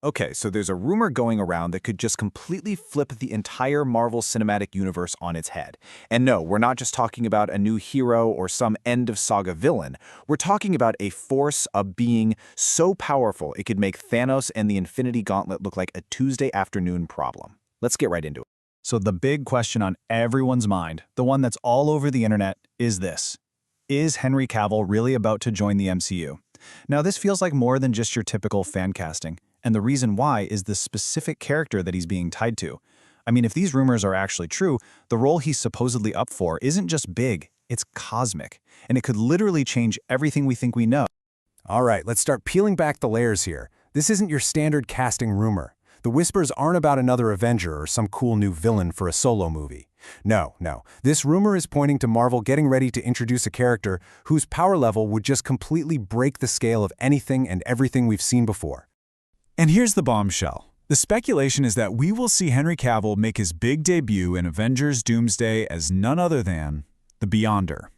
Okay, so there's a rumor going around that could just completely flip the entire Marvel Cinematic Universe on its head. And no, we're not just talking about a new hero or some end-of-saga villain. We're talking about a force, a being so powerful it could make Thanos and the Infinity Gauntlet look like a Tuesday afternoon problem. Let's get right into it. So the big question on everyone's mind, the one that's all over the internet, is this. Is Henry Cavill really about to join the MCU? Now, this feels like more than just your typical fan casting. And the reason why is the specific character that he's being tied to. I mean, if these rumors are actually true, the role he's supposedly up for isn't just big, it's cosmic. And it could literally change everything we think we know. All right, let's start peeling back the layers here. This isn't your standard casting rumor. The whispers aren't about another Avenger or some cool new villain for a solo movie. No. This rumor is pointing to Marvel getting ready to introduce a character whose power level would just completely break the scale of anything and everything we've seen before. And here's the bombshell. The speculation is that we will see Henry Cavill make his big debut in Avengers Doomsday as none other than the Beyonder.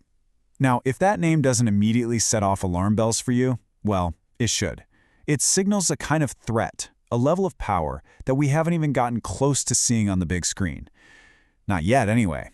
Now, if that name doesn't immediately set off alarm bells for you, well, it should. It signals a kind of threat, a level of power that we haven't even gotten close to seeing on the big screen. Not yet, anyway.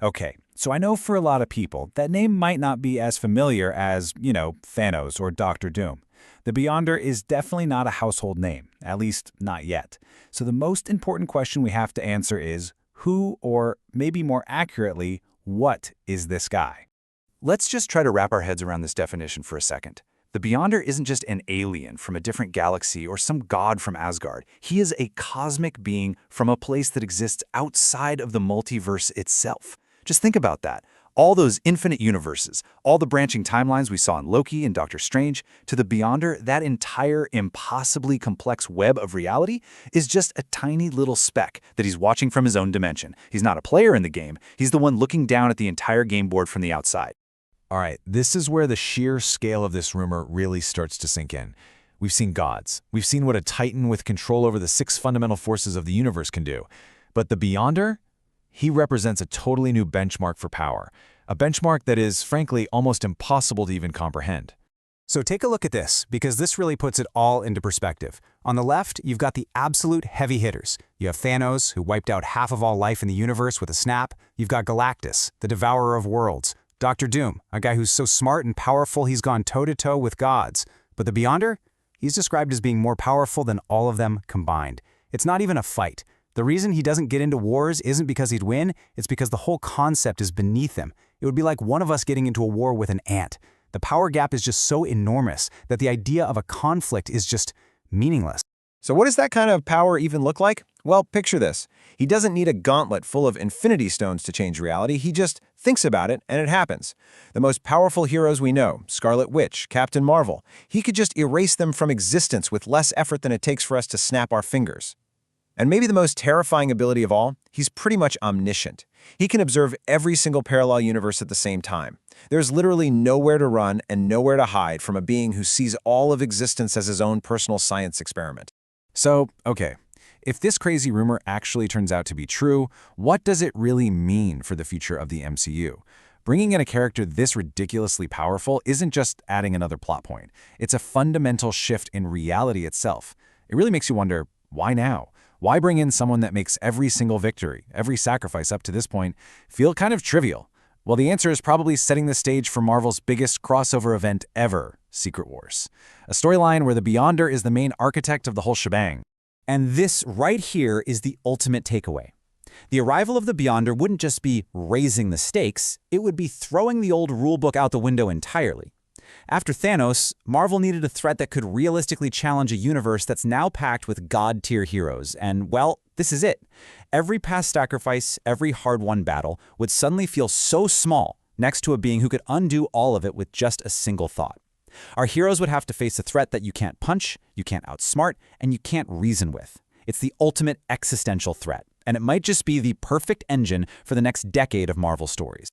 Okay, so I know for a lot of people, that name might not be as familiar as, Thanos or Doctor Doom. The Beyonder is definitely not a household name, at least not yet. So the most important question we have to answer is, who, or maybe more accurately, what is this guy? Let's just try to wrap our heads around this definition for a second. The Beyonder isn't just an alien from a different galaxy or some god from Asgard. He is a cosmic being from a place that exists outside of the multiverse itself. Just think about that. All those infinite universes, all the branching timelines we saw in Loki and Doctor Strange, to the Beyonder, that entire impossibly complex web of reality is just a tiny little speck that he's watching from his own dimension. He's not a player in the game. He's the one looking down at the entire game board from the outside. All right, this is where the sheer scale of this rumor really starts to sink in. We've seen gods. We've seen what a titan with control over the 6 fundamental forces of the universe can do. But the Beyonder? He represents a totally new benchmark for power, a benchmark that is, frankly, almost impossible to even comprehend. So take a look at this, because this really puts it all into perspective. On the left, you've got the absolute heavy hitters. You have Thanos, who wiped out half of all life in the universe with a snap. You've got Galactus, the devourer of worlds. Dr. Doom, a guy who's so smart and powerful he's gone toe-to-toe with gods. But the Beyonder? He's described as being more powerful than all of them combined. It's not even a fight. The reason he doesn't get into wars isn't because he'd win, it's because the whole concept is beneath him. It would be like one of us getting into a war with an ant. The power gap is just so enormous that the idea of a conflict is just meaningless. So what does that kind of power even look like? Well, picture this. He doesn't need a gauntlet full of infinity stones to change reality. He just thinks about it, and it happens. The most powerful heroes we know, Scarlet Witch, Captain Marvel, he could just erase them from existence with less effort than it takes for us to snap our fingers. And maybe the most terrifying ability of all, he's pretty much omniscient. He can observe every single parallel universe at the same time. There's literally nowhere to run and nowhere to hide from a being who sees all of existence as his own personal science experiment. So, okay, if this crazy rumor actually turns out to be true, what does it really mean for the future of the MCU? Bringing in a character this ridiculously powerful isn't just adding another plot point. It's a fundamental shift in reality itself. It really makes you wonder, why now? Why bring in someone that makes every single victory, every sacrifice up to this point, feel kind of trivial? Well, the answer is probably setting the stage for Marvel's biggest crossover event ever, Secret Wars. A storyline where the Beyonder is the main architect of the whole shebang. And this right here is the ultimate takeaway. The arrival of the Beyonder wouldn't just be raising the stakes, it would be throwing the old rulebook out the window entirely. After Thanos, Marvel needed a threat that could realistically challenge a universe that's now packed with god-tier heroes, and well, this is it. Every past sacrifice, every hard-won battle would suddenly feel so small next to a being who could undo all of it with just a single thought. Our heroes would have to face a threat that you can't punch, you can't outsmart, and you can't reason with. It's the ultimate existential threat, and it might just be the perfect engine for the next decade of Marvel stories.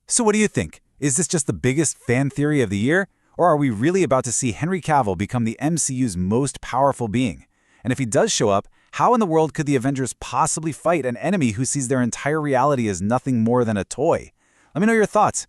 So what do you think? Is this just the biggest fan theory of the year? Or are we really about to see Henry Cavill become the MCU's most powerful being? And if he does show up, how in the world could the Avengers possibly fight an enemy who sees their entire reality as nothing more than a toy? Let me know your thoughts.